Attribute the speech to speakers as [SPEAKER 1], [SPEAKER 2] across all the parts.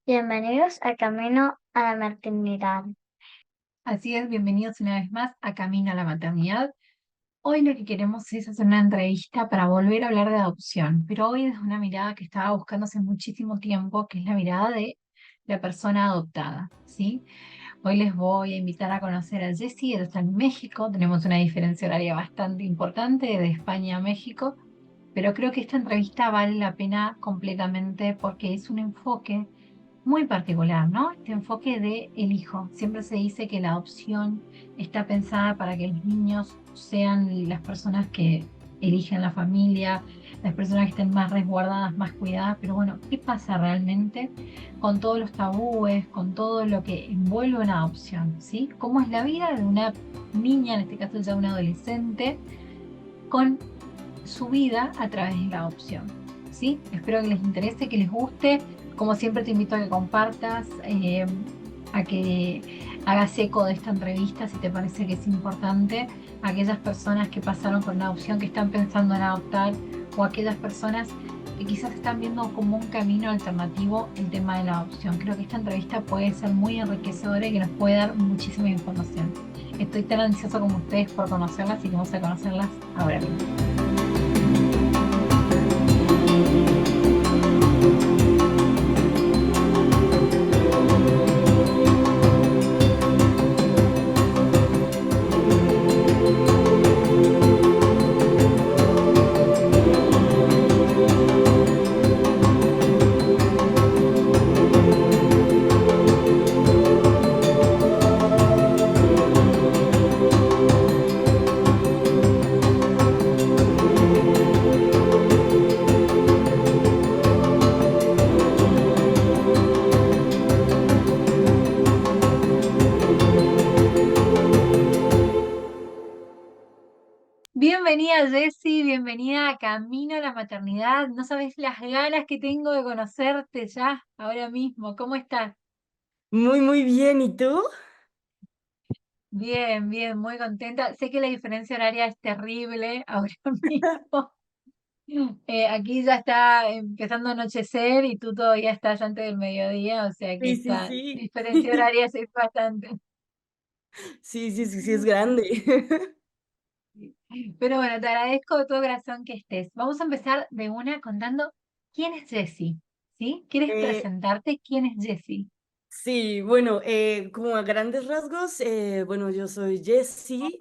[SPEAKER 1] Bienvenidos a Camino a la Maternidad.
[SPEAKER 2] Así es, bienvenidos una vez más a Camino a la Maternidad. Hoy lo que queremos es hacer una entrevista para volver a hablar de adopción, pero hoy desde una mirada que estaba buscando hace muchísimo tiempo, que es la mirada de la persona adoptada, ¿sí? Hoy les voy a invitar a conocer a Jessie, ella está en México, tenemos una diferencia horaria bastante importante de España a México, pero creo que esta entrevista vale la pena completamente porque es un enfoque muy particular, ¿no? Este enfoque de el hijo. Siempre se dice que la adopción está pensada para que los niños sean las personas que eligen la familia, las personas que estén más resguardadas, más cuidadas, pero bueno, ¿qué pasa realmente con todos los tabúes, con todo lo que envuelve una adopción, ¿sí? ¿Cómo es la vida de una niña, en este caso ya una adolescente, con su vida a través de la adopción? ¿Sí? Espero que les interese, que les guste. Como siempre te invito a que compartas, a que hagas eco de esta entrevista si te parece que es importante, a aquellas personas que pasaron por una adopción, que están pensando en adoptar, o aquellas personas que quizás están viendo como un camino alternativo el tema de la adopción. Creo que esta entrevista puede ser muy enriquecedora y que nos puede dar muchísima información. Estoy tan ansiosa como ustedes por conocerlas y vamos a conocerlas ahora mismo. Bienvenida Jessie, bienvenida a Camino a la Maternidad. No sabes las ganas que tengo de conocerte ya, ahora mismo. ¿Cómo estás?
[SPEAKER 3] Muy, muy bien. ¿Y tú?
[SPEAKER 2] Bien, bien, muy contenta. Sé que la diferencia horaria es terrible ahora mismo. Aquí ya está empezando a anochecer y tú todavía estás antes del mediodía, o sea que
[SPEAKER 3] Sí, sí,
[SPEAKER 2] esta
[SPEAKER 3] sí.
[SPEAKER 2] diferencia horaria sí es bastante.
[SPEAKER 3] Sí, sí, sí, sí, es grande.
[SPEAKER 2] Pero bueno, te agradezco de todo corazón que estés. Vamos a empezar de una contando quién es Jessie, ¿sí? ¿Quieres
[SPEAKER 3] Eh,
[SPEAKER 2] presentarte? ¿Quién es Jessie?
[SPEAKER 3] sí, bueno, como a grandes rasgos, bueno, yo soy Jessie,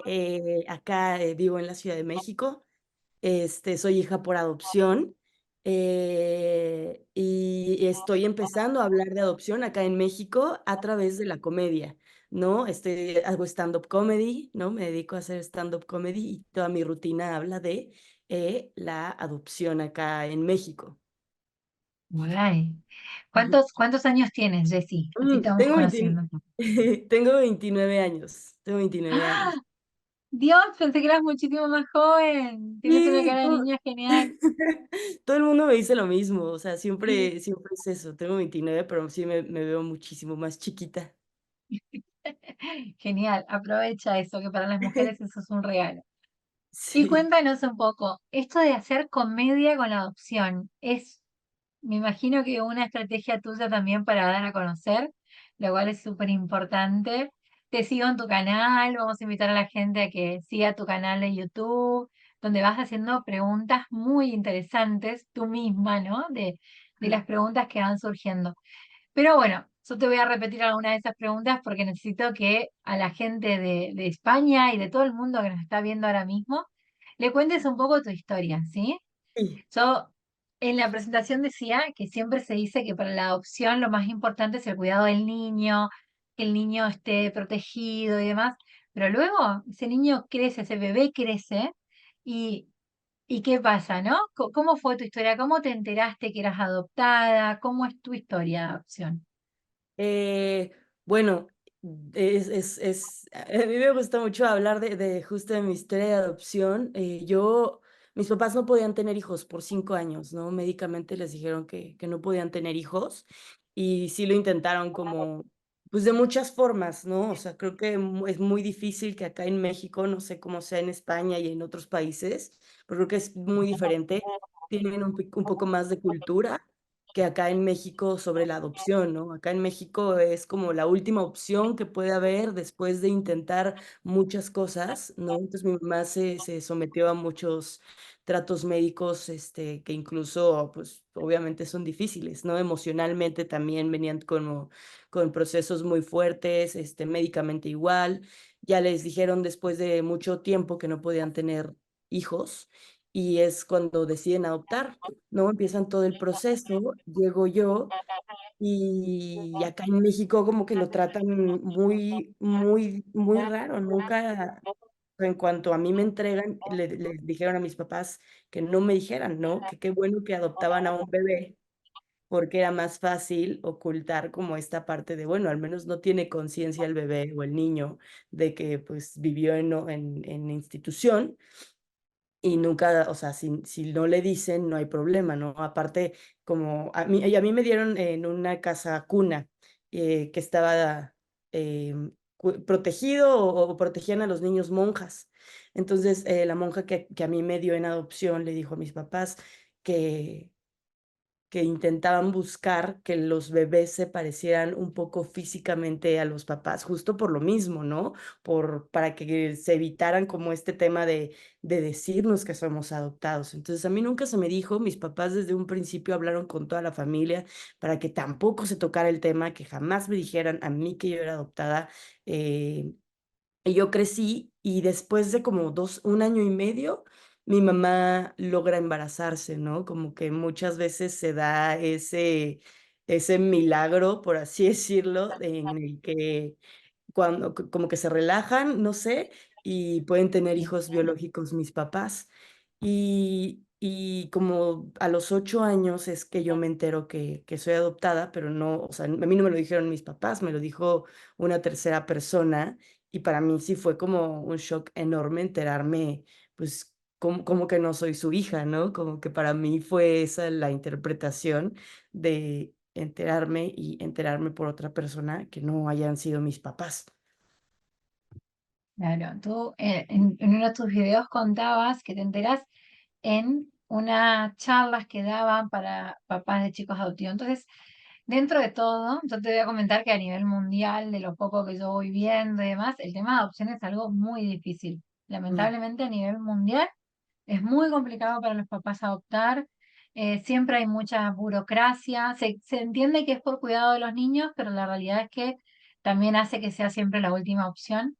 [SPEAKER 3] acá vivo en la Ciudad de México. Soy hija por adopción, y estoy empezando a hablar de adopción acá en México a través de la comedia, ¿no? Hago stand-up comedy, ¿no? Me dedico a hacer stand-up comedy y toda mi rutina habla de la adopción acá en México.
[SPEAKER 2] Guay. ¿Cuántos años tienes, Jessie? Así te vamos
[SPEAKER 3] Tengo 20
[SPEAKER 2] conociendo.
[SPEAKER 3] tengo 29 años, tengo 29
[SPEAKER 2] ¡Ah!
[SPEAKER 3] años.
[SPEAKER 2] Dios, pensé que eras muchísimo más joven. Tienes una
[SPEAKER 3] Sí,
[SPEAKER 2] cara de niña genial.
[SPEAKER 3] todo el mundo me dice lo mismo, o sea, siempre, siempre es eso, tengo 29 pero sí me veo muchísimo más chiquita.
[SPEAKER 2] Genial, aprovecha eso, que para las mujeres eso es un regalo. Y
[SPEAKER 3] Sí.
[SPEAKER 2] cuéntanos un poco, esto de hacer comedia con la adopción, me imagino que una estrategia tuya también para dar a conocer, lo cual es súper importante. Te sigo en tu canal, vamos a invitar a la gente a que siga tu canal de YouTube, donde vas haciendo preguntas muy interesantes tú misma, ¿no? De las preguntas que van surgiendo. Pero bueno, yo te voy a repetir alguna de esas preguntas porque necesito que a la gente de España y de todo el mundo que nos está viendo ahora mismo, le cuentes un poco tu historia, ¿sí?
[SPEAKER 3] Sí.
[SPEAKER 2] Yo en la presentación decía que siempre se dice que para la adopción lo más importante es el cuidado del niño, que el niño esté protegido y demás, pero luego ese niño crece, ese bebé crece y, ¿y qué pasa, no? ¿Cómo fue tu historia? ¿Cómo te enteraste que eras adoptada? ¿Cómo es tu historia de adopción?
[SPEAKER 3] Eh, bueno, a mí me gusta mucho hablar de justo de mi historia de adopción. Mis papás no podían tener hijos por 5 años, ¿no? Médicamente les dijeron que no podían tener hijos y sí lo intentaron como, pues de muchas formas, ¿no? O sea, creo que es muy difícil que acá en México, no sé cómo sea en España y en otros países, pero creo que es muy diferente. Tienen un poco más de cultura. que acá en México sobre la adopción, ¿no? Acá en México es como la última opción que puede haber después de intentar muchas cosas, ¿no? Entonces mi mamá se sometió a muchos tratos médicos, que incluso, pues, obviamente son difíciles, ¿no? Emocionalmente también venían como con procesos muy fuertes, médicamente igual. Ya les dijeron después de mucho tiempo que no podían tener hijos y es cuando deciden adoptar, ¿no? Empiezan todo el proceso, llego yo y acá en México como que lo tratan muy, muy, muy raro. Nunca, en cuanto a mí me entregan, le dijeron a mis papás que no me dijeran, ¿no? Que qué bueno que adoptaban a un bebé porque era más fácil ocultar como esta parte de, bueno, al menos no tiene conciencia el bebé o el niño de que pues vivió en institución y nunca, o sea, si no le dicen, no hay problema, ¿no? Aparte, como a mí me dieron en una casa cuna que estaba protegido o protegían a los niños monjas. Entonces, la monja que a mí me dio en adopción le dijo a mis papás que que intentaban buscar que los bebés se parecieran un poco físicamente a los papás, justo por lo mismo, ¿no? Para que se evitaran como este tema de decirnos que somos adoptados. Entonces, a mí nunca se me dijo, mis papás desde un principio hablaron con toda la familia para que tampoco se tocara el tema, que jamás me dijeran a mí que yo era adoptada. Y yo crecí y después de como 1 año y medio, mi mamá logra embarazarse, ¿no? Como que muchas veces se da ese milagro, por así decirlo, en el que cuando como que se relajan, no sé, y pueden tener hijos biológicos mis papás. Y como a los 8 años es que yo me entero que soy adoptada, pero no, o sea, a mí no me lo dijeron mis papás, me lo dijo una tercera persona, y para mí sí fue como un shock enorme enterarme, pues, como que no soy su hija, ¿no? Como que para mí fue esa la interpretación de enterarme por otra persona que no hayan sido mis papás.
[SPEAKER 2] Claro, tú en uno de tus videos contabas que te enterás en unas charlas que daban para papás de chicos adoptivos. Entonces, dentro de todo, yo te voy a comentar que a nivel mundial, de lo poco que yo voy viendo y demás, el tema de adopción es algo muy difícil.
[SPEAKER 3] Mm,
[SPEAKER 2] Lamentablemente, a nivel mundial, es muy complicado para los papás adoptar. Siempre hay mucha burocracia. Se entiende que es por cuidado de los niños, pero la realidad es que también hace que sea siempre la última opción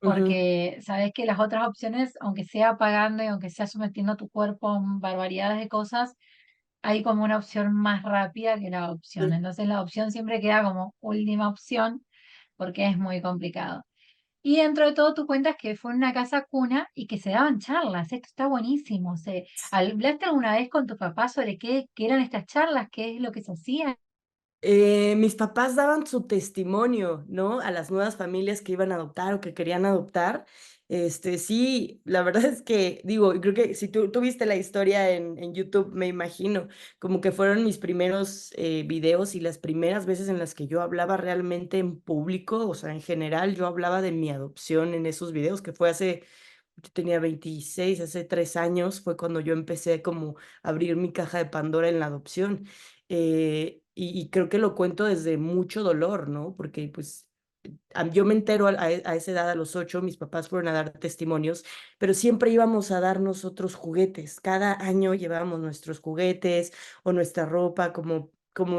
[SPEAKER 3] ujú,
[SPEAKER 2] porque sabes que las otras opciones, aunque sea pagando y aunque sea sometiendo tu cuerpo a barbaridades de cosas, hay como una opción más rápida que la opción.
[SPEAKER 3] sí.
[SPEAKER 2] Entonces la opción siempre queda como última opción porque es muy complicado. Y dentro de todo tú cuentas que fue en una casa cuna y que se daban charlas. Esto está buenísimo. ¿Hablaste alguna vez con tu papá sobre qué eran estas charlas? ¿Qué es lo que se hacía?
[SPEAKER 3] Mis papás daban su testimonio, ¿no? A las nuevas familias que iban a adoptar o que querían adoptar. Sí, la verdad es que, digo, creo que si tú viste la historia en YouTube, me imagino, como que fueron mis primeros videos y las primeras veces en las que yo hablaba realmente en público, o sea, en general, yo hablaba de mi adopción en esos videos, que fue yo tenía 26, hace 3 años, fue cuando yo empecé como a abrir mi caja de Pandora en la adopción. Y creo que lo cuento desde mucho dolor, ¿no? Porque pues yo me entero a esa edad, a los 8, mis papás fueron a dar testimonios, pero siempre íbamos a darnos otros juguetes. Cada año llevábamos nuestros juguetes o nuestra ropa, como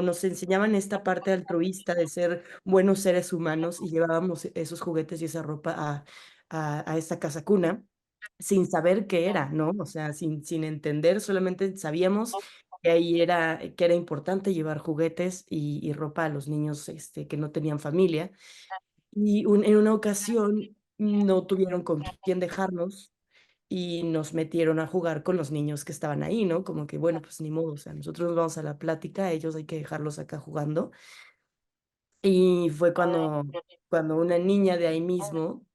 [SPEAKER 3] nos enseñaban esta parte altruista de ser buenos seres humanos y llevábamos esos juguetes y esa ropa a esta casa cuna sin saber qué era, ¿no? O sea, sin entender, solamente sabíamos que ahí que era importante llevar juguetes y ropa a los niños que no tenían familia. Y en una ocasión no tuvieron con quién dejarnos y nos metieron a jugar con los niños que estaban ahí, ¿no? Como que, bueno, pues ni modo, o sea, nosotros nos vamos a la plática, ellos hay que dejarlos acá jugando. Y fue cuando una niña de ahí mismo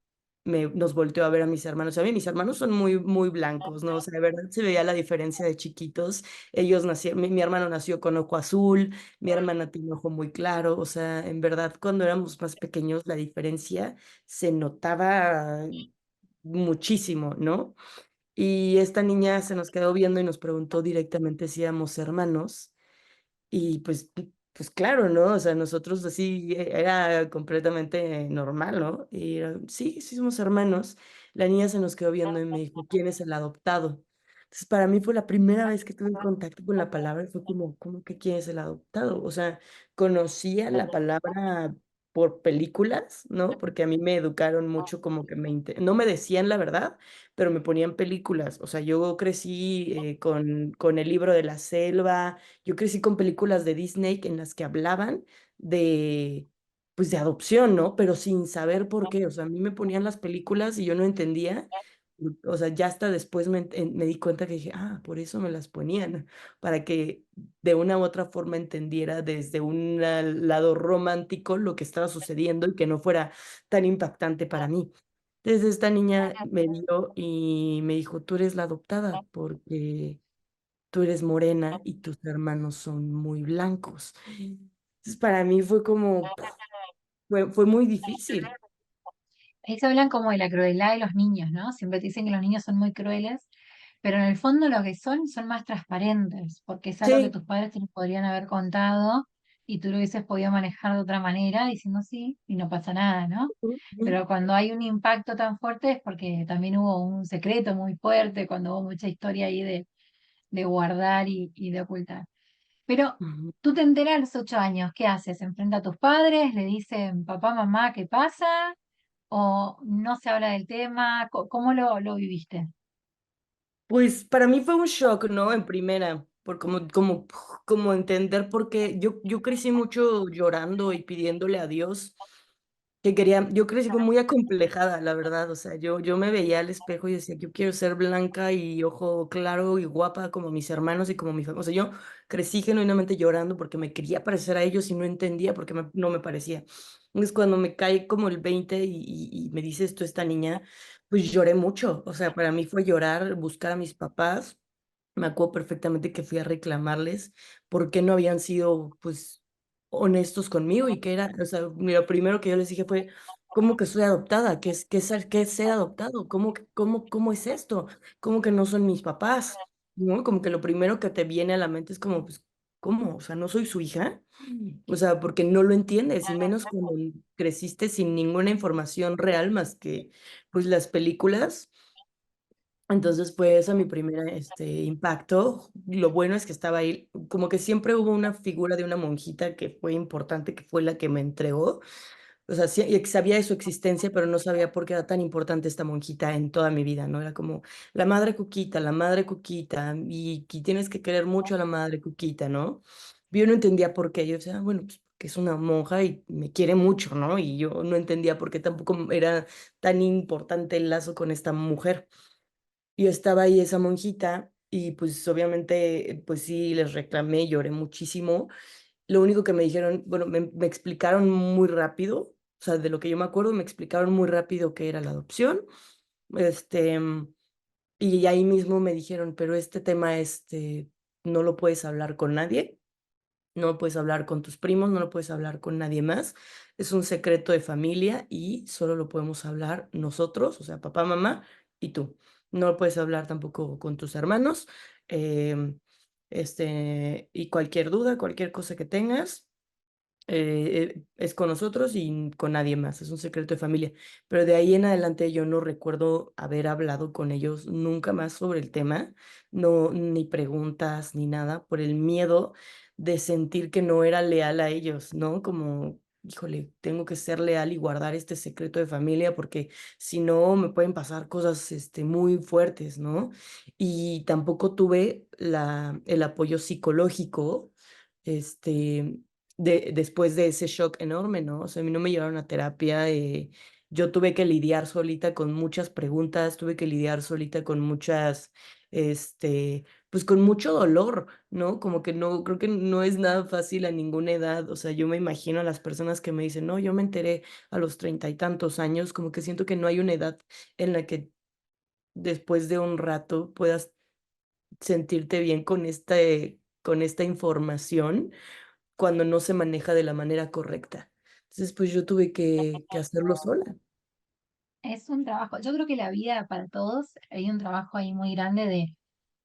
[SPEAKER 3] nos volteó a ver a mis hermanos. A mí mis hermanos son muy, muy blancos, ¿no? O sea, de verdad se veía la diferencia de chiquitos. Ellos nacieron, mi hermano nació con ojo azul, mi hermana tiene ojo muy claro. O sea, en verdad, cuando éramos más pequeños, la diferencia se notaba muchísimo, ¿no? Y esta niña se nos quedó viendo y nos preguntó directamente si éramos hermanos. Y pues claro, ¿no? O sea, nosotros así era completamente normal, ¿no? Y sí, sí somos hermanos. La niña se nos quedó viendo y me dijo, ¿quién es el adoptado? Entonces, para mí fue la primera vez que tuve contacto con la palabra y fue como, ¿cómo que quién es el adoptado? O sea, conocía la palabra por películas, ¿no? Porque a mí me educaron mucho como que no me decían la verdad, pero me ponían películas. O sea, yo crecí con el libro de la selva, yo crecí con películas de Disney en las que hablaban de, pues, de adopción, ¿no? Pero sin saber por qué. O sea, a mí me ponían las películas y yo no entendía. O sea, ya hasta después me di cuenta que dije, ah, por eso me las ponían, para que de una u otra forma entendiera desde un lado romántico lo que estaba sucediendo y que no fuera tan impactante para mí. Entonces esta niña me vio y me dijo, tú eres la adoptada porque tú eres morena y tus hermanos son muy blancos. Entonces para mí fue como, fue muy difícil.
[SPEAKER 2] Ahí se hablan como de la crueldad de los niños, ¿no? Siempre te dicen que los niños son muy crueles, pero en el fondo lo que son más transparentes, porque es algo que
[SPEAKER 3] Sí,
[SPEAKER 2] tus padres te lo podrían haber contado y tú lo hubieses podido manejar de otra manera diciendo sí y no pasa nada, ¿no?
[SPEAKER 3] ujú,
[SPEAKER 2] Pero cuando hay un impacto tan fuerte es porque también hubo un secreto muy fuerte, cuando hubo mucha historia ahí de guardar y de ocultar. Pero
[SPEAKER 3] ujú.
[SPEAKER 2] tú te enteras a los 8 años, ¿qué haces? ¿Enfrenta a tus padres? ¿Le dicen papá, mamá, qué pasa? ¿O no se habla del tema? ¿Cómo lo viviste?
[SPEAKER 3] Pues para mí fue un shock, ¿no? En primera, por como entender por qué yo crecí mucho llorando y pidiéndole a Dios que quería, yo crecí como muy acomplejada, la verdad, o sea, yo me veía al espejo y decía, yo quiero ser blanca y ojo claro y guapa como mis hermanos y como mi familia, o sea, yo crecí genuinamente llorando porque me quería parecer a ellos y no entendía por qué no me parecía. Entonces, cuando me cae como el 20 y me dice esto esta niña, pues lloré mucho, o sea, para mí fue llorar, buscar a mis papás. Me acuerdo perfectamente que fui a reclamarles por qué no habían sido, pues, honestos conmigo y que era, o sea, lo primero que yo les dije fue, ¿cómo que soy adoptada? ¿Qué es ser adoptado? ¿Cómo es esto? ¿Cómo que no son mis papás? ¿No? Como que lo primero que te viene a la mente es como, pues, ¿cómo? O sea, ¿no soy su hija? O sea, porque no lo entiendes, y menos cuando creciste sin ninguna información real más que, pues, las películas. Entonces fue ese mi primer impacto. Lo bueno es que estaba ahí, como que siempre hubo una figura de una monjita que fue importante, que fue la que me entregó. O sea, sí, y sabía de su existencia, pero no sabía por qué era tan importante esta monjita en toda mi vida, ¿no? Era como la madre Cuquita, y tienes que querer mucho a la madre Cuquita, ¿no? Yo no entendía por qué. Yo decía, "Ah, bueno, pues que es una monja y me quiere mucho, ¿no?" Y yo no entendía por qué tampoco era tan importante el lazo con esta mujer. Yo estaba ahí esa monjita y pues obviamente, pues sí, les reclamé, lloré muchísimo. Lo único que me dijeron, bueno, me explicaron muy rápido, o sea, de lo que yo me acuerdo, me explicaron muy rápido qué era la adopción. este, y ahí mismo me dijeron, pero este tema, no lo puedes hablar con nadie, no lo puedes hablar con tus primos, no lo puedes hablar con nadie más. Es un secreto de familia y solo lo podemos hablar nosotros, o sea, papá, mamá y tú. No lo puedes hablar tampoco con tus hermanos. em, y cualquier duda, cualquier cosa que tengas, es con nosotros y con nadie más, es un secreto de familia. Pero de ahí en adelante yo no recuerdo haber hablado con ellos nunca más sobre el tema, no, ni preguntas ni nada, por el miedo de sentir que no era leal a ellos, ¿no? Como, híjole, tengo que ser leal y guardar este secreto de familia porque si no me pueden pasar cosas, muy fuertes, ¿no? Y tampoco tuve el apoyo psicológico, este después de ese shock enorme, ¿no? O sea, a mí no me llevaron a terapia. Yo tuve que lidiar solita con muchas preguntas, tuve que lidiar solita con muchas, pues con mucho dolor, ¿no? Como que no, creo que no es nada fácil a ninguna edad. O sea, yo me imagino a las personas que me dicen, no, yo me enteré a los 30 y tantos años, como que siento que no hay una edad en la que después de un rato puedas sentirte bien con esta información cuando no se maneja de la manera correcta. Entonces, pues yo tuve que hacerlo sola.
[SPEAKER 2] Es un trabajo, yo creo que la vida para todos hay un trabajo ahí muy grande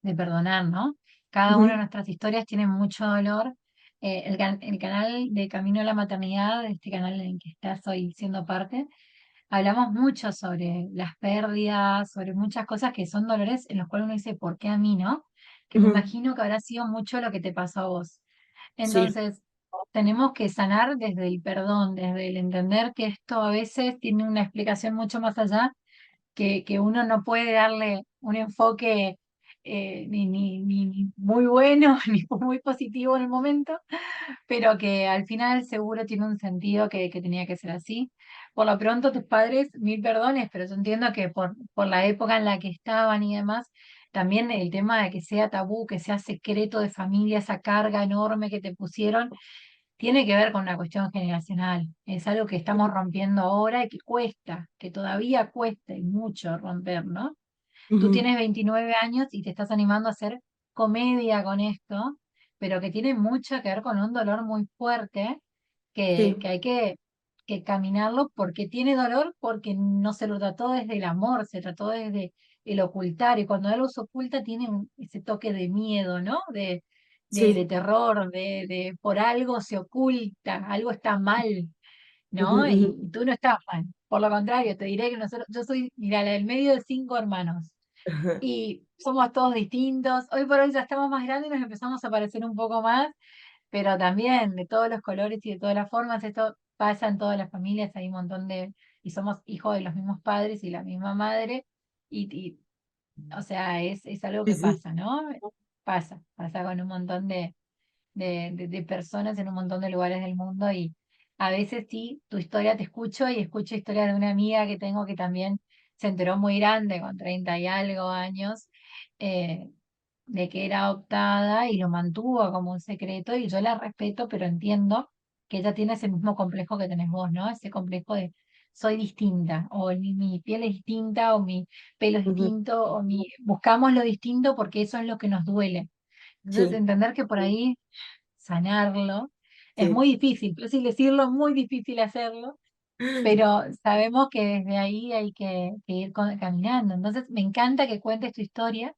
[SPEAKER 2] de perdonar, ¿no? Cada una de
[SPEAKER 3] Ujú,
[SPEAKER 2] nuestras historias tiene mucho dolor, el canal de Camino a la Maternidad, este canal en el que estás hoy siendo parte, hablamos mucho sobre las pérdidas, sobre muchas cosas que son dolores en los cuales uno dice, ¿por qué a mí, no? Que me
[SPEAKER 3] Ujú.
[SPEAKER 2] imagino que habrá sido mucho lo que te pasó a vos.
[SPEAKER 3] Sí.
[SPEAKER 2] Entonces, tenemos que sanar desde el perdón, desde el entender que esto a veces tiene una explicación mucho más allá, que uno no puede darle un enfoque ni muy bueno ni muy positivo en el momento, pero que al final seguro tiene un sentido que tenía que ser así. Por lo pronto, tus padres, mil perdones, pero yo entiendo que por la época en la que estaban y demás, también el tema de que sea tabú, que sea secreto de familia, esa carga enorme que te pusieron, tiene que ver con una cuestión generacional. Es algo que estamos rompiendo ahora y que cuesta, que todavía cuesta y mucho romper, ¿no? Tú
[SPEAKER 3] Ujú.
[SPEAKER 2] tienes 29 años y te estás animando a hacer comedia con esto, pero que tiene mucho que ver con un dolor muy fuerte
[SPEAKER 3] Sí,
[SPEAKER 2] que hay que caminarlo porque tiene dolor, porque no se lo trató desde el amor, se trató desde el ocultar, y cuando algo se oculta tiene ese toque de miedo, ¿no? De
[SPEAKER 3] sí.
[SPEAKER 2] terror, de por algo se oculta, algo está mal,
[SPEAKER 3] Ujú,
[SPEAKER 2] ¿no?
[SPEAKER 3] ujú.
[SPEAKER 2] Y tú no estás mal. Por lo contrario, te diré que nosotros, yo soy, mira, la del medio de 5 hermanos
[SPEAKER 3] Ajá.
[SPEAKER 2] y somos todos distintos. Hoy por hoy ya estamos más grandes y nos empezamos a parecer un poco más, pero también de todos los colores y de todas las formas, esto pasa en todas las familias, hay un montón y somos hijos de los mismos padres y la misma madre, y o sea, es algo
[SPEAKER 3] Sí,
[SPEAKER 2] que
[SPEAKER 3] sí.
[SPEAKER 2] pasa, ¿no? Pasa con un montón de personas en un montón de lugares del mundo, y a veces sí, tu historia te escucho y escucho historia de una amiga que tengo que también se enteró muy grande, con 30 y algo años, eh, de que era adoptada y lo mantuvo como un secreto, y yo la respeto, pero entiendo que ella tiene ese mismo complejo que tenés vos, ¿no? Ese complejo de soy distinta, o mi piel es distinta, o mi pelo es
[SPEAKER 3] Ujú.
[SPEAKER 2] distinto, buscamos lo distinto porque eso es lo que nos duele. Entonces,
[SPEAKER 3] Sí,
[SPEAKER 2] entender que por ahí sanarlo es
[SPEAKER 3] sí.
[SPEAKER 2] muy difícil, fácil decirlo, muy difícil hacerlo, pero sabemos que desde ahí hay que ir caminando. Entonces, me encanta que cuentes tu historia,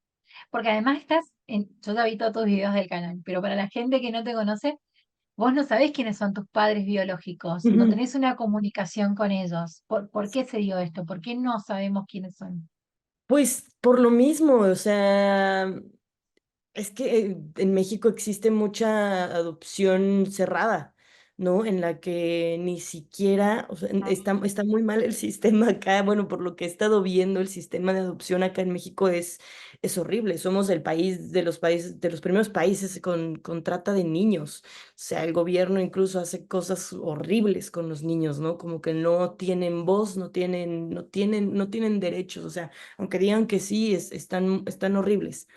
[SPEAKER 2] porque además yo ya vi todos tus videos del canal, pero para la gente que no te conoce, vos no sabés quiénes son tus padres biológicos, no
[SPEAKER 3] Ujú.
[SPEAKER 2] tenés una comunicación con ellos. ¿Por qué se dio esto? ¿Por qué no sabemos quiénes son?
[SPEAKER 3] Pues por lo mismo, o sea, es que en México existe mucha adopción cerrada, ¿no? En la que ni siquiera, o sea, está muy mal el sistema acá. Bueno, por lo que he estado viendo, el sistema de adopción acá en México es horrible. Somos el país de los países, de los primeros países con trata de niños. O sea, el gobierno incluso hace cosas horribles con los niños, ¿no? Como que no tienen voz, no tienen derechos. O sea, aunque digan que sí, están horribles.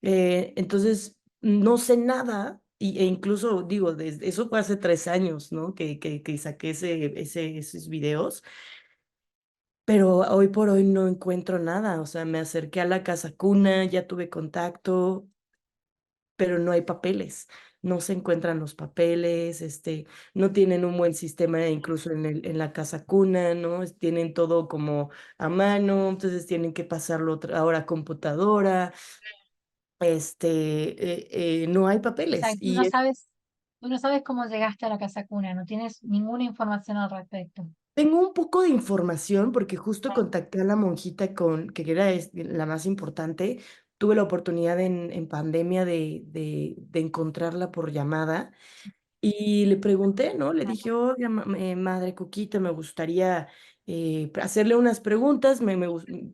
[SPEAKER 3] Entonces, no sé nada, e incluso digo, desde, eso fue hace 3 años, ¿no? Que saqué esos videos, pero hoy por hoy no encuentro nada. O sea, me acerqué a la casa cuna, ya tuve contacto, pero no hay papeles. No se encuentran los papeles, no tienen un buen sistema incluso en la casa cuna, ¿no? Tienen todo como a mano, entonces tienen que pasarlo ahora a computadora. No hay
[SPEAKER 2] O sea,
[SPEAKER 3] papeles. Y
[SPEAKER 2] tú no sabes cómo llegaste a la casa cuna, no tienes ninguna información al respecto.
[SPEAKER 3] tengo un poco de información porque justo contacté a la monjita que era la más importante. Tuve la oportunidad en pandemia de encontrarla por llamada y le pregunté, ¿no? Le dije, oiga, madre Coquita, me gustaría hacerle unas preguntas,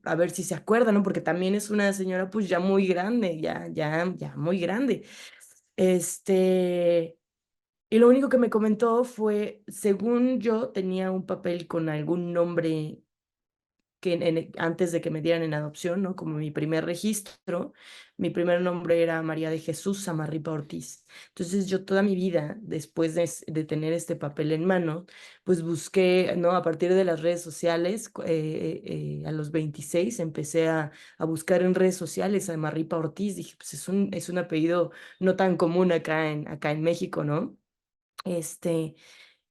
[SPEAKER 3] a ver si se acuerda, ¿no? Porque también es una señora pues ya muy grande, ya muy grande. Este... Y lo único que me comentó fue, según yo, tenía un papel con algún nombre antes de que me dieran en adopción, ¿no? Como mi primer registro, mi primer nombre era María de Jesús Samarripa Ortiz. Entonces yo toda mi vida, después de tener este papel en mano, pues busqué, ¿no? A partir de las redes sociales, a los 26 empecé a buscar en redes sociales a Samarripa Ortiz. Dije, pues es un apellido no tan común acá en México, ¿no? este,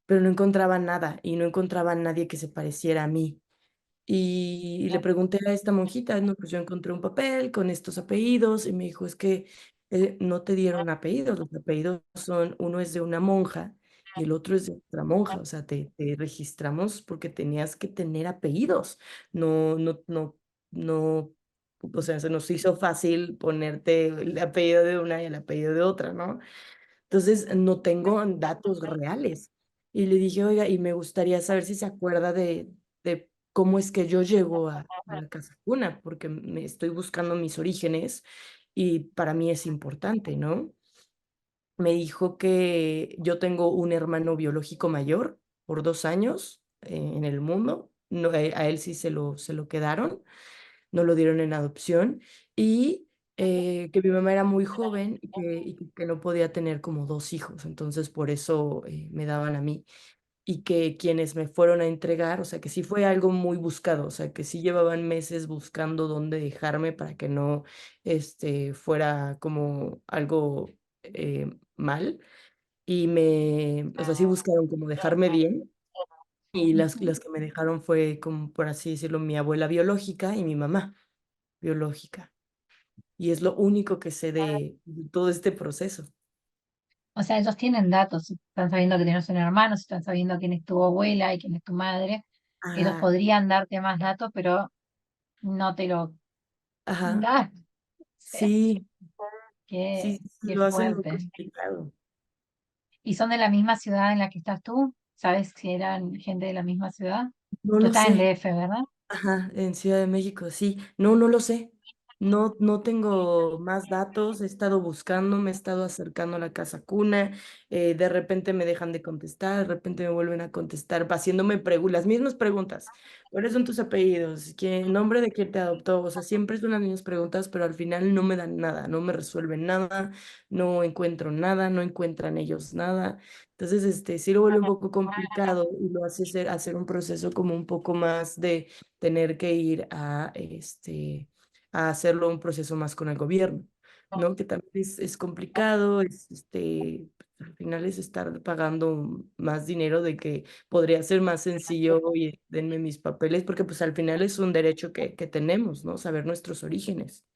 [SPEAKER 3] pero no encontraba nada y no encontraba a nadie que se pareciera a mí. Y le pregunté a esta monjita, no, pues yo encontré un papel con estos apellidos y me dijo, es que no te dieron apellidos. Los apellidos son, uno es de una monja y el otro es de otra monja. O sea, te registramos porque tenías que tener apellidos. No, no, no, no, o sea, se nos hizo fácil ponerte el apellido de una y el apellido de otra, ¿no? Entonces, no tengo datos reales. Y le dije, oiga, y me gustaría saber si se acuerda de cómo es que yo llego a la casa cuna, porque me estoy buscando mis orígenes y para mí es importante, ¿no? Me dijo que yo tengo un hermano biológico mayor por 2 años en el mundo. No, a él sí se lo quedaron, no lo dieron en adopción y que mi mamá era muy joven y que no podía tener como 2 hijos, entonces por eso me daban a mí y que quienes me fueron a entregar, o sea, que sí fue algo muy buscado, o sea, que sí llevaban meses buscando dónde dejarme para que no fuera como algo mal y o sea, sí buscaron como dejarme bien. Y las que me dejaron fue, como por así decirlo, mi abuela biológica y mi mamá biológica. Y es lo único que sé de todo este proceso.
[SPEAKER 2] O sea, ellos tienen datos, están sabiendo que tienes un hermano, si están sabiendo quién es tu abuela y quién es tu madre. Ellos
[SPEAKER 3] Ajá,
[SPEAKER 2] podrían darte más datos, pero no te lo
[SPEAKER 3] ajá,
[SPEAKER 2] dan. O sea,
[SPEAKER 3] sí, sí,
[SPEAKER 2] qué,
[SPEAKER 3] sí,
[SPEAKER 2] qué
[SPEAKER 3] lo hacen muy
[SPEAKER 2] fuerte.
[SPEAKER 3] complicado.
[SPEAKER 2] ¿Y son de la misma ciudad en la que estás tú? ¿Sabes si eran gente de la misma ciudad?
[SPEAKER 3] No
[SPEAKER 2] Tú
[SPEAKER 3] lo
[SPEAKER 2] estás en
[SPEAKER 3] sé.
[SPEAKER 2] DF, ¿verdad?
[SPEAKER 3] Ajá, en Ciudad de México, sí. No, no lo sé. No, no tengo más datos. He estado buscando, me he estado acercando a la casa cuna. De repente me dejan de contestar, de repente me vuelven a contestar, haciéndome las mismas preguntas. ¿Cuáles son tus apellidos? ¿Nombre de quién te adoptó? O sea, siempre son las mismas preguntas, pero al final no me dan nada, no me resuelven nada, no encuentro nada, no encuentran ellos nada. Entonces, sí lo vuelve un poco complicado y lo hace hacer un proceso como un poco más de tener que ir a hacerlo un proceso más con el gobierno, ¿no? Que también es complicado, al final es estar pagando más dinero de que podría ser más sencillo y denme mis papeles, porque pues al final es un derecho que tenemos, ¿no? Saber nuestros orígenes.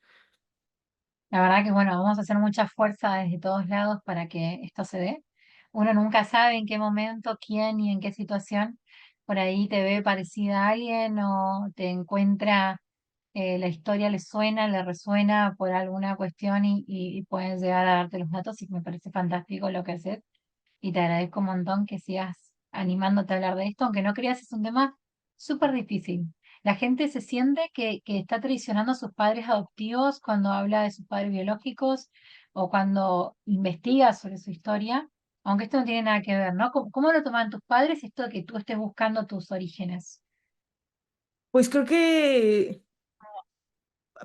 [SPEAKER 2] La verdad que bueno, vamos a hacer mucha fuerza desde todos lados para que esto se dé. Uno nunca sabe en qué momento, quién y en qué situación por ahí te ve parecida a alguien o te encuentra, la historia le suena, le resuena por alguna cuestión y pueden llegar a darte los datos y me parece fantástico lo que haces y te agradezco un montón que sigas animándote a hablar de esto, aunque no creas, es un tema súper difícil. La gente se siente que está traicionando a sus padres adoptivos cuando habla de sus padres biológicos o cuando investiga sobre su historia, aunque esto no tiene nada que ver, ¿no? ¿Cómo lo toman tus padres esto de que tú estés buscando tus orígenes?
[SPEAKER 3] Pues creo que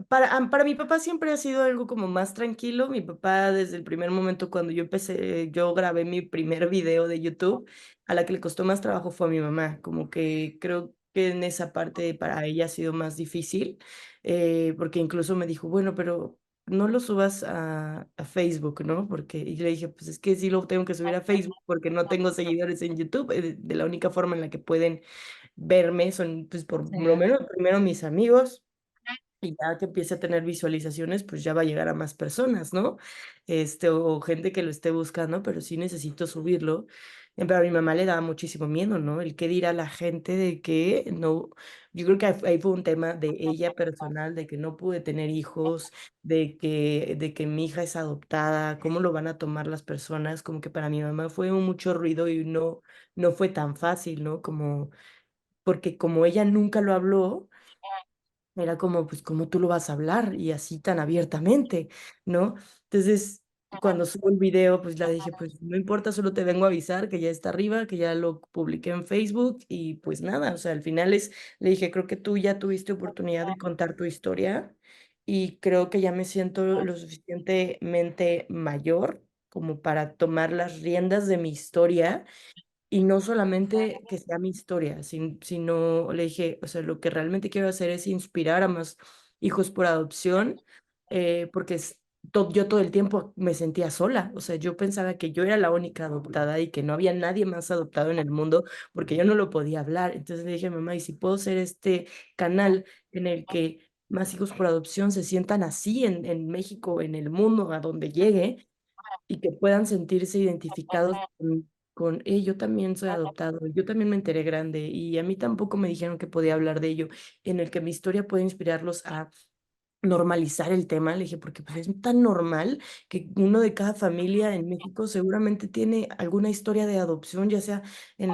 [SPEAKER 3] para mi papá siempre ha sido algo como más tranquilo. Mi papá desde el primer momento cuando yo grabé mi primer video de YouTube, a la que le costó más trabajo fue a mi mamá. Como que creo que en esa parte para ella ha sido más difícil, porque incluso me dijo, bueno, pero no lo subas a Facebook, ¿no? Y le dije, pues es que sí lo tengo que subir a Facebook porque no tengo seguidores en YouTube. De la única forma en la que pueden verme son, pues por
[SPEAKER 2] Sí.
[SPEAKER 3] lo menos primero mis amigos y ya que empiece a tener visualizaciones, pues ya va a llegar a más personas, ¿no? O gente que lo esté buscando, pero sí necesito subirlo. Pero a mi mamá le daba muchísimo miedo, ¿no? El qué dirá la gente de que no, yo creo que ahí fue un tema de ella personal, de que no pude tener hijos, de que mi hija es adoptada, cómo lo van a tomar las personas, como que para mi mamá fue mucho ruido y no fue tan fácil, ¿no? Porque como ella nunca lo habló, era como, pues, ¿cómo tú lo vas a hablar? Y así tan abiertamente, ¿no? Entonces, cuando subo el video, pues la dije, pues no importa, solo te vengo a avisar que ya está arriba, que ya lo publiqué en Facebook y pues nada, o sea, al final le dije, creo que tú ya tuviste oportunidad de contar tu historia y creo que ya me siento lo suficientemente mayor como para tomar las riendas de mi historia y no solamente que sea mi historia, sino le dije, o sea, lo que realmente quiero hacer es inspirar a más hijos por adopción, porque yo todo el tiempo me sentía sola, o sea, yo pensaba que yo era la única adoptada y que no había nadie más adoptado en el mundo porque yo no lo podía hablar. Entonces le dije, mamá, ¿y si puedo ser este canal en el que más hijos por adopción se sientan así en México, en el mundo, a donde llegue, y que puedan sentirse identificados yo también soy adoptado, yo también me enteré grande y a mí tampoco me dijeron que podía hablar de ello, en el que mi historia puede inspirarlos a normalizar el tema. Le dije, porque pues es tan normal que uno de cada familia en México seguramente tiene alguna historia de adopción, ya sea en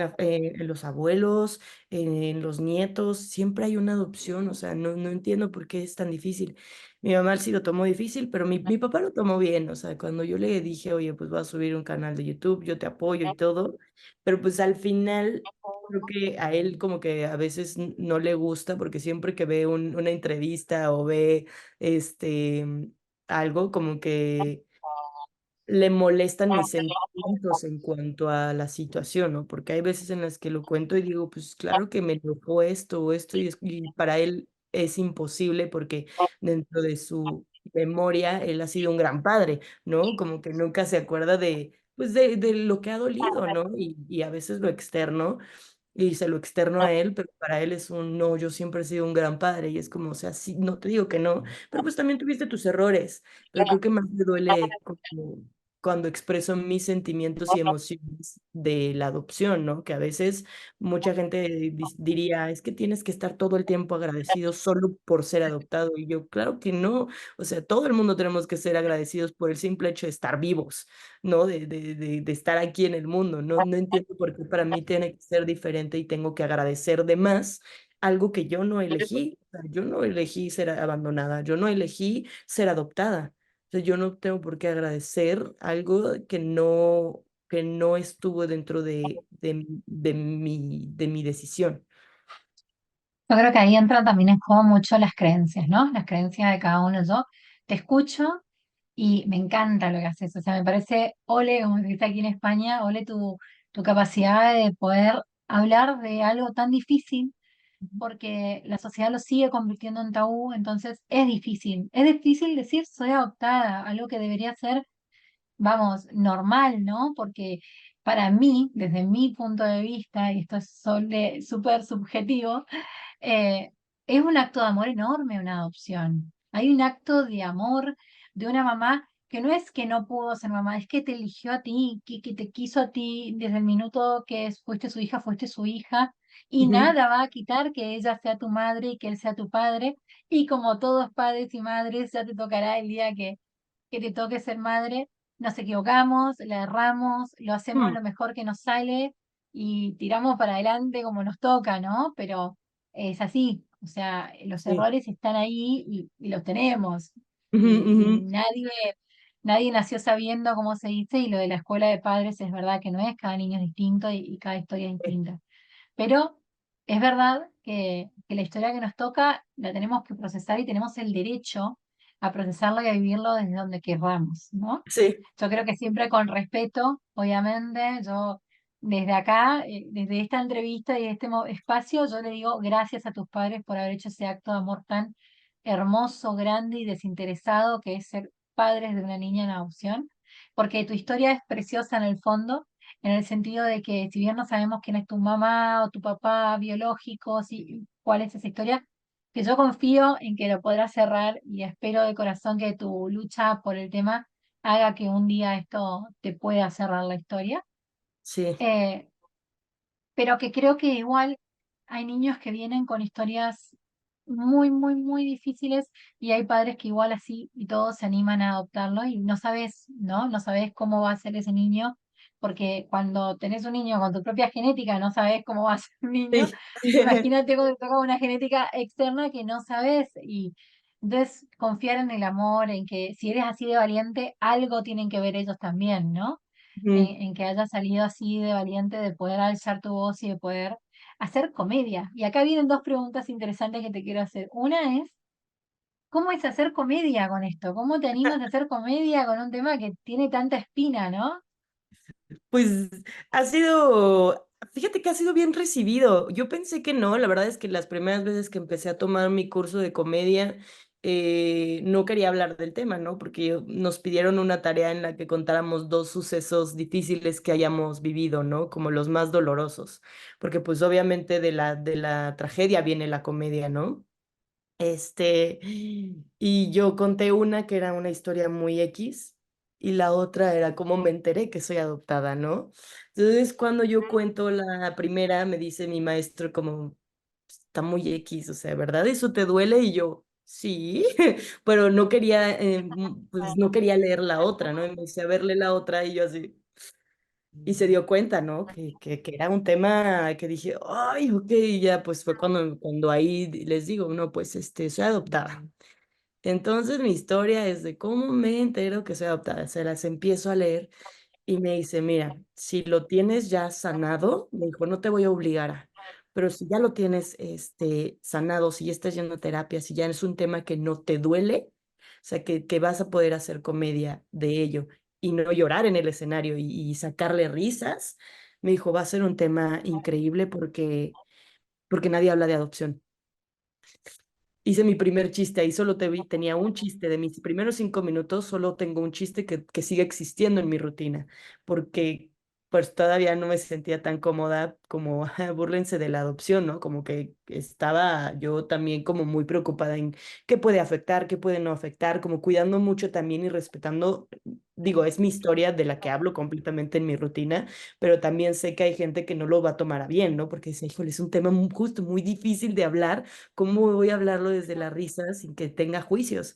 [SPEAKER 3] los abuelos, en los nietos, siempre hay una adopción, o sea, no entiendo por qué es tan difícil. Mi mamá sí lo tomó difícil, pero mi papá lo tomó bien, o sea, cuando yo le dije, oye, pues voy a subir un canal de YouTube, yo te apoyo y todo, pero pues al final... Creo que a él como que a veces no le gusta porque siempre que ve una entrevista o ve algo como que le molestan mis sentimientos en cuanto a la situación, ¿no? Porque hay veces en las que lo cuento y digo, pues claro que me enojó esto o esto, y para él es imposible porque dentro de su memoria él ha sido un gran padre, ¿no? Como que nunca se acuerda de, pues de lo que ha dolido, ¿no? Y a veces lo externo y se lo externo a él, pero para él es un no, yo siempre he sido un gran padre y es como, o sea, sí, no te digo que no, pero pues también tuviste tus errores, pero creo que más me duele como cuando expreso mis sentimientos y emociones de la adopción, ¿no? Que a veces mucha gente diría, es que tienes que estar todo el tiempo agradecido solo por ser adoptado y yo, claro que no, o sea, todo el mundo tenemos que ser agradecidos por el simple hecho de estar vivos, ¿no? De estar aquí en el mundo. No entiendo por qué para mí tiene que ser diferente y tengo que agradecer de más algo que yo no elegí. O sea, yo no elegí ser abandonada, yo no elegí ser adoptada. O sea, yo no tengo por qué agradecer algo que no estuvo dentro de mi decisión.
[SPEAKER 2] Yo creo que ahí entran también en juego mucho las creencias, ¿no? Las creencias de cada uno. Yo te escucho y me encanta lo que haces. O sea, me parece, ole, como se dice aquí en España, ole tu capacidad de poder hablar de algo tan difícil, porque la sociedad lo sigue convirtiendo en tabú, entonces es difícil. Es difícil decir soy adoptada, algo que debería ser, vamos, normal, ¿no? Porque para mí, desde mi punto de vista, y esto es súper subjetivo, eh, es un acto de amor enorme una adopción. Hay un acto de amor de una mamá que no es que no pudo ser mamá, es que te eligió a ti, que te quiso a ti desde el minuto que fuiste su hija, y
[SPEAKER 3] Ujú.
[SPEAKER 2] nada va a quitar que ella sea tu madre y que él sea tu padre. Y como todos padres y madres, ya te tocará el día que te toque ser madre, nos equivocamos, la erramos, lo hacemos
[SPEAKER 3] Mm,
[SPEAKER 2] lo mejor que nos sale y tiramos para adelante como nos toca, ¿no? Pero es así, o sea, los
[SPEAKER 3] sí.
[SPEAKER 2] errores están ahí y los tenemos.
[SPEAKER 3] Ujú,
[SPEAKER 2] Y
[SPEAKER 3] ujú.
[SPEAKER 2] nadie nació sabiendo cómo se dice, y lo de la escuela de padres es verdad que no es, cada niño es distinto y cada historia es distinta. Pero es verdad que la historia que nos toca la tenemos que procesar y tenemos el derecho a procesarlo y a vivirlo desde donde querramos, ¿no?
[SPEAKER 3] Sí,
[SPEAKER 2] Yo creo que siempre con respeto, obviamente, yo desde acá, desde esta entrevista y este espacio, yo le digo gracias a tus padres por haber hecho ese acto de amor tan hermoso, grande y desinteresado que es ser padres de una niña en adopción, porque tu historia es preciosa en el fondo, en el sentido de que si bien no sabemos quién es tu mamá o tu papá biológico, si, cuál es esa historia, que yo confío en que lo podrás cerrar y espero de corazón que tu lucha por el tema haga que un día esto te pueda cerrar la historia.
[SPEAKER 3] sí,
[SPEAKER 2] Eh, pero que creo que igual hay niños que vienen con historias muy, muy, muy difíciles y hay padres que igual así y todos se animan a adoptarlo y no sabes, ¿no? No sabes cómo va a ser ese niño, porque cuando tenés un niño con tu propia genética no sabes cómo va a ser un niño.
[SPEAKER 3] sí.
[SPEAKER 2] Imagínate cuando te toca una genética externa que no sabes, y entonces confiar en el amor, en que si eres así de valiente, algo tienen que ver ellos también, ¿no?
[SPEAKER 3] Ujú.
[SPEAKER 2] En que hayas salido así de valiente, de poder alzar tu voz y de poder hacer comedia. Y acá vienen dos preguntas interesantes que te quiero hacer. Una es, ¿cómo es hacer comedia con esto? ¿Cómo te animas a hacer comedia con un tema que tiene tanta espina, ¿no?
[SPEAKER 3] Pues fíjate que ha sido bien recibido. Yo pensé que no, la verdad es que las primeras veces que empecé a tomar mi curso de comedia, no quería hablar del tema, ¿no? Porque nos pidieron una tarea en la que contáramos dos sucesos difíciles que hayamos vivido, ¿no? Como los más dolorosos, porque pues obviamente de la tragedia viene la comedia, ¿no? Y yo conté una que era una historia muy X y la otra era cómo me enteré que soy adoptada, ¿no? Entonces, cuando yo cuento la primera, me dice mi maestro como, está muy X, o sea, ¿verdad? ¿Eso te duele? Y yo, sí, pero no quería, pues no quería leer la otra, ¿no? Y me dice, a verle la otra y yo así. Y se dio cuenta, ¿no? Que era un tema que dije, ay, ok, y ya pues fue cuando ahí les digo, no, pues soy adoptada. Entonces mi historia es de cómo me entero que soy adoptada. Se las empiezo a leer y me dice, mira, si lo tienes ya sanado, me dijo, no te voy a obligar pero si ya lo tienes sanado, si ya estás yendo a terapia, si ya es un tema que no te duele, o sea, que vas a poder hacer comedia de ello y no llorar en el escenario y sacarle risas, me dijo, va a ser un tema increíble porque nadie habla de adopción. Hice mi primer chiste, ahí solo tenía un chiste de mis primeros 5 minutos, solo tengo un chiste que sigue existiendo en mi rutina, porque pues todavía no me sentía tan cómoda como búrlense de la adopción, ¿no? Como que estaba yo también como muy preocupada en qué puede afectar, qué puede no afectar, como cuidando mucho también y respetando, digo, es mi historia de la que hablo completamente en mi rutina, pero también sé que hay gente que no lo va a tomar a bien, ¿no? Porque dice, híjole, es un tema justo muy difícil de hablar. ¿Cómo voy a hablarlo desde la risa sin que tenga juicios?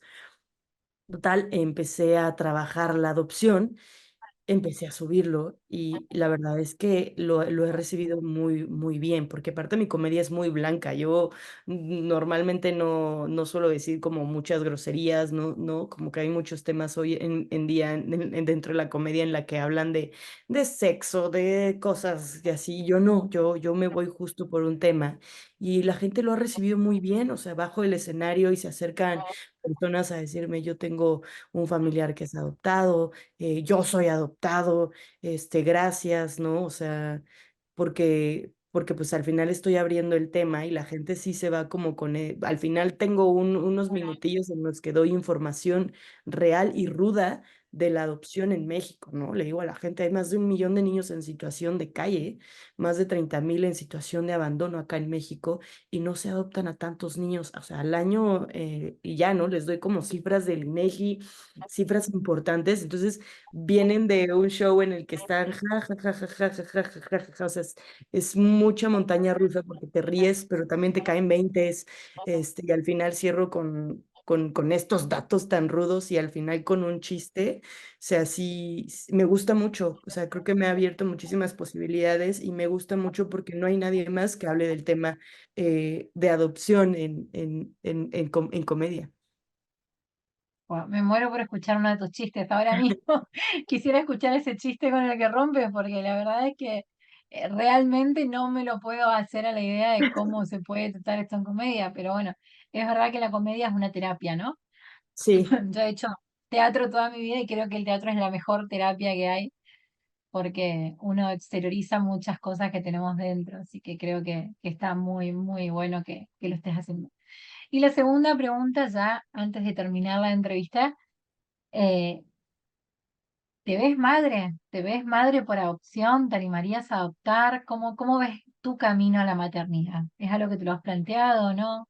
[SPEAKER 3] Total, empecé a trabajar la adopción, empecé a subirlo y la verdad es que lo he recibido muy, muy bien, porque aparte mi comedia es muy blanca. Yo normalmente no suelo decir como muchas groserías, no, como que hay muchos temas hoy en día dentro de la comedia en la que hablan de sexo, de cosas y así. Yo no, yo me voy justo por un tema y la gente lo ha recibido muy bien, o sea, bajo el escenario y se acercan personas a decirme, yo tengo un familiar que es adoptado, yo soy adoptado, gracias, ¿no? O sea, porque pues al final estoy abriendo el tema y la gente sí se va como al final tengo unos minutillos en los que doy información real y ruda de la adopción en México, ¿no? Le digo a la gente, hay más de 1 millón de niños en situación de calle, más de 30,000 en situación de abandono acá en México y no se adoptan a tantos niños, o sea, al año y ya, ¿no? Les doy como cifras del INEGI, cifras importantes, entonces vienen de un show en el que están ja, ja, ja, ja, ja, ja, ja, ja, ja, ja, ja, o sea, es mucha montaña rusa porque te ríes, pero también te caen veintes, y al final cierro con estos datos tan rudos y al final con un chiste, o sea, sí, me gusta mucho, o sea, creo que me ha abierto muchísimas posibilidades y me gusta mucho porque no hay nadie más que hable del tema de adopción en comedia.
[SPEAKER 2] Bueno, me muero por escuchar uno de tus chistes ahora mismo. Quisiera escuchar ese chiste con el que rompes, porque la verdad es que realmente no me lo puedo hacer a la idea de cómo se puede tratar esto en comedia, pero bueno, es verdad que la comedia es una terapia, ¿no?
[SPEAKER 3] Sí.
[SPEAKER 2] Yo he hecho teatro toda mi vida y creo que el teatro es la mejor terapia que hay, porque uno exterioriza muchas cosas que tenemos dentro, así que creo que está muy, muy bueno que lo estés haciendo. Y la segunda pregunta, ya antes de terminar la entrevista, eh, ¿te ves madre? ¿Te ves madre por adopción? ¿Te animarías a adoptar? ¿Cómo ves tu camino a la maternidad? ¿Es algo que te lo has planteado o no?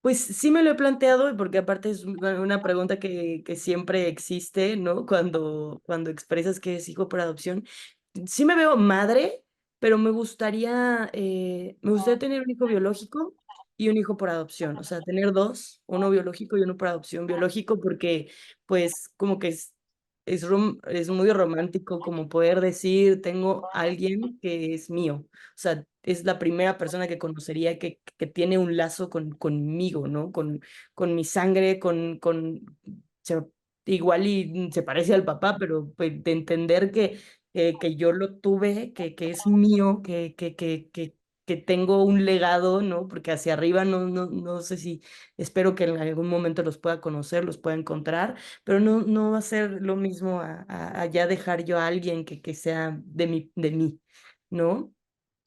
[SPEAKER 3] Pues sí me lo he planteado, porque aparte es una pregunta que siempre existe, ¿no? Cuando expresas que es hijo por adopción. Sí me veo madre, pero me gustaría tener un hijo biológico y un hijo por adopción. O sea, tener dos, uno biológico y uno por adopción biológico, porque pues como que es muy romántico como poder decir, tengo alguien que es mío. O sea, es la primera persona que conocería que tiene un lazo conmigo, ¿no? Con mi sangre, se- igual y se parece al papá, pero pues, de entender que yo lo tuve, que es mío, que tengo un legado, ¿no? Porque hacia arriba no sé si, espero que en algún momento los pueda conocer, los pueda encontrar, pero no va a ser lo mismo a ya dejar yo a alguien que sea de mí, ¿no?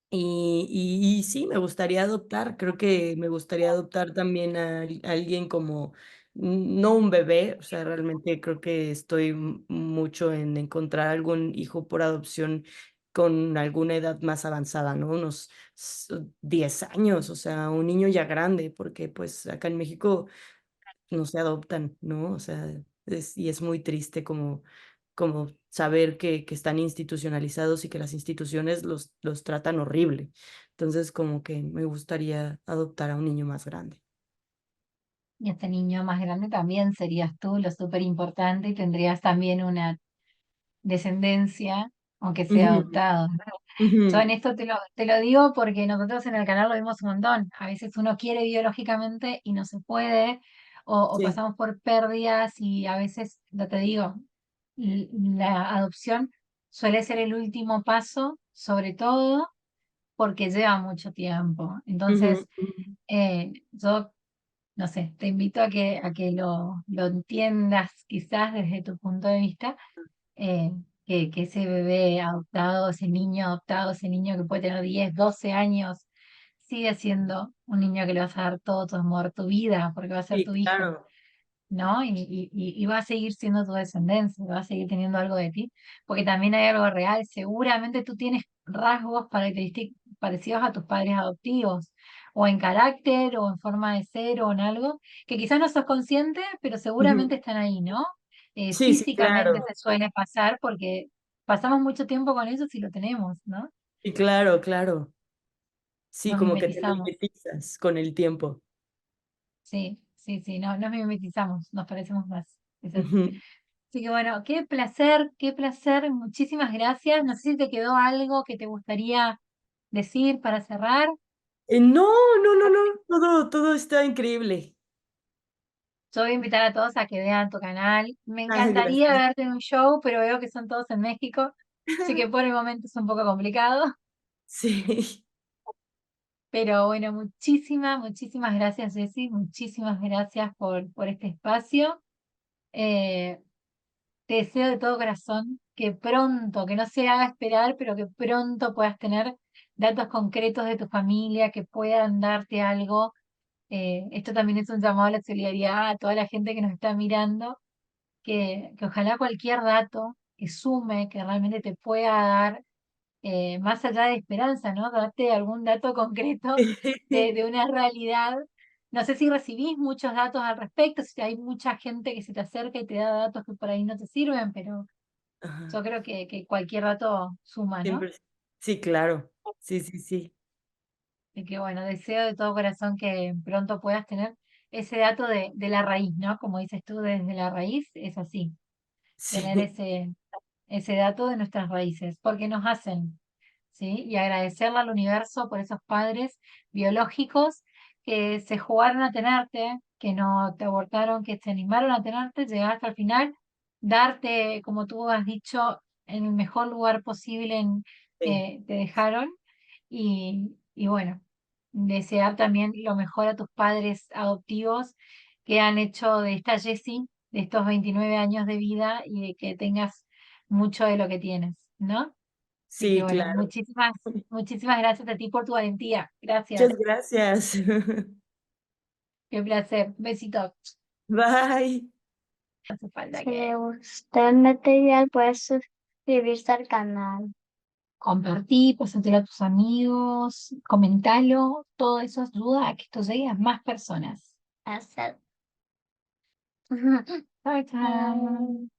[SPEAKER 3] Y sí, me gustaría adoptar, creo que me gustaría adoptar también a alguien como, no un bebé, o sea, realmente creo que estoy mucho en encontrar algún hijo por adopción con alguna edad más avanzada, ¿no? Unos 10 años, o sea, un niño ya grande, porque pues acá en México no se adoptan, ¿no? O sea, y es muy triste como saber que están institucionalizados y que las instituciones los tratan horrible. Entonces, como que me gustaría adoptar a un niño más grande.
[SPEAKER 2] Y este niño más grande también serías tú, lo súper importante, y tendrías también una descendencia, aunque sea
[SPEAKER 3] Ujú,
[SPEAKER 2] adoptado. Yo en
[SPEAKER 3] ujú,
[SPEAKER 2] esto te lo digo porque nosotros en el canal lo vimos un montón. A veces uno quiere biológicamente y no se puede, o
[SPEAKER 3] sí,
[SPEAKER 2] pasamos por pérdidas y a veces, ya te digo, la adopción suele ser el último paso, sobre todo porque lleva mucho tiempo.
[SPEAKER 3] ujú,
[SPEAKER 2] Entonces,
[SPEAKER 3] ujú.
[SPEAKER 2] yo, no sé, te invito a que lo entiendas quizás desde tu punto de vista, eh, que ese bebé adoptado, ese niño adoptado, ese niño que puede tener 10 12 años, sigue siendo un niño que le vas a dar todo tu amor, tu vida, porque va a ser
[SPEAKER 3] Sí,
[SPEAKER 2] tu hijo,
[SPEAKER 3] claro.
[SPEAKER 2] ¿no? Y va a seguir siendo tu descendencia, va a seguir teniendo algo de ti, porque también hay algo real. Seguramente tú tienes rasgos parecidos a tus padres adoptivos, o en carácter, o en forma de ser, o en algo, que quizás no sos consciente, pero
[SPEAKER 3] Ujú.
[SPEAKER 2] seguramente están ahí, ¿no?
[SPEAKER 3] Sí, sí,
[SPEAKER 2] Físicamente
[SPEAKER 3] claro.
[SPEAKER 2] se suele pasar porque pasamos mucho tiempo con eso si lo tenemos, ¿no?
[SPEAKER 3] Sí, claro, claro. Sí,
[SPEAKER 2] Nos
[SPEAKER 3] como que te
[SPEAKER 2] mimetizamos.
[SPEAKER 3] mimetizas con el tiempo.
[SPEAKER 2] Sí, sí, sí, no, nos mimetizamos, nos parecemos más. Es así.
[SPEAKER 3] Ujú.
[SPEAKER 2] Así que bueno, qué placer, muchísimas gracias. No sé si te quedó algo que te gustaría decir para cerrar.
[SPEAKER 3] No, no, no, no, todo está increíble.
[SPEAKER 2] Yo voy a invitar a todos a que vean tu canal. Me
[SPEAKER 3] Ay,
[SPEAKER 2] encantaría
[SPEAKER 3] gracias.
[SPEAKER 2] verte en un show, pero veo que son todos en México, así que por el momento es un poco complicado.
[SPEAKER 3] Sí,
[SPEAKER 2] Pero bueno, muchísimas gracias, Jessy, muchísimas gracias por este espacio. Eh, Te deseo de todo corazón que pronto, que no se haga esperar, pero que pronto puedas tener datos concretos de tu familia que puedan darte algo. Esto también es un llamado a la solidaridad a toda la gente que nos está mirando, que ojalá cualquier dato que sume, que realmente te pueda dar, más allá de esperanza, ¿no? Darte algún dato concreto de una realidad. No sé si recibís muchos datos al respecto, si hay mucha gente que se te acerca y te da datos que por ahí no te sirven, pero
[SPEAKER 3] ajá,
[SPEAKER 2] yo creo que cualquier dato suma, ¿no?
[SPEAKER 3] siempre. Sí, claro. Sí, sí, sí.
[SPEAKER 2] Y que bueno, deseo de todo corazón que pronto puedas tener ese dato de la raíz, ¿no? Como dices tú, desde la raíz es así, tener
[SPEAKER 3] Sí,
[SPEAKER 2] ese dato de nuestras raíces, porque nos hacen, ¿sí? Y agradecerle al universo por esos padres biológicos que se jugaron a tenerte, que no te abortaron, que se animaron a tenerte, llegar hasta el final, darte, como tú has dicho, en el mejor lugar posible,
[SPEAKER 3] sí,
[SPEAKER 2] te dejaron. Y bueno, desear también lo mejor a tus padres adoptivos que han hecho de esta Jessie, de estos 29 años de vida y de que tengas mucho de lo que tienes, ¿no? Así que
[SPEAKER 3] sí,
[SPEAKER 2] bueno,
[SPEAKER 3] claro.
[SPEAKER 2] muchísimas gracias a ti por tu valentía. Gracias.
[SPEAKER 3] Muchas gracias.
[SPEAKER 2] Qué placer. Besito.
[SPEAKER 3] Bye.
[SPEAKER 2] No hace falta
[SPEAKER 1] Si le
[SPEAKER 2] que
[SPEAKER 1] gustó el material, puedes suscribirse al canal.
[SPEAKER 2] compartí, pásatelo a tus amigos, comentalo. Todo eso ayuda a que esto llegue a más personas.
[SPEAKER 1] Hasta
[SPEAKER 2] Chao, chao.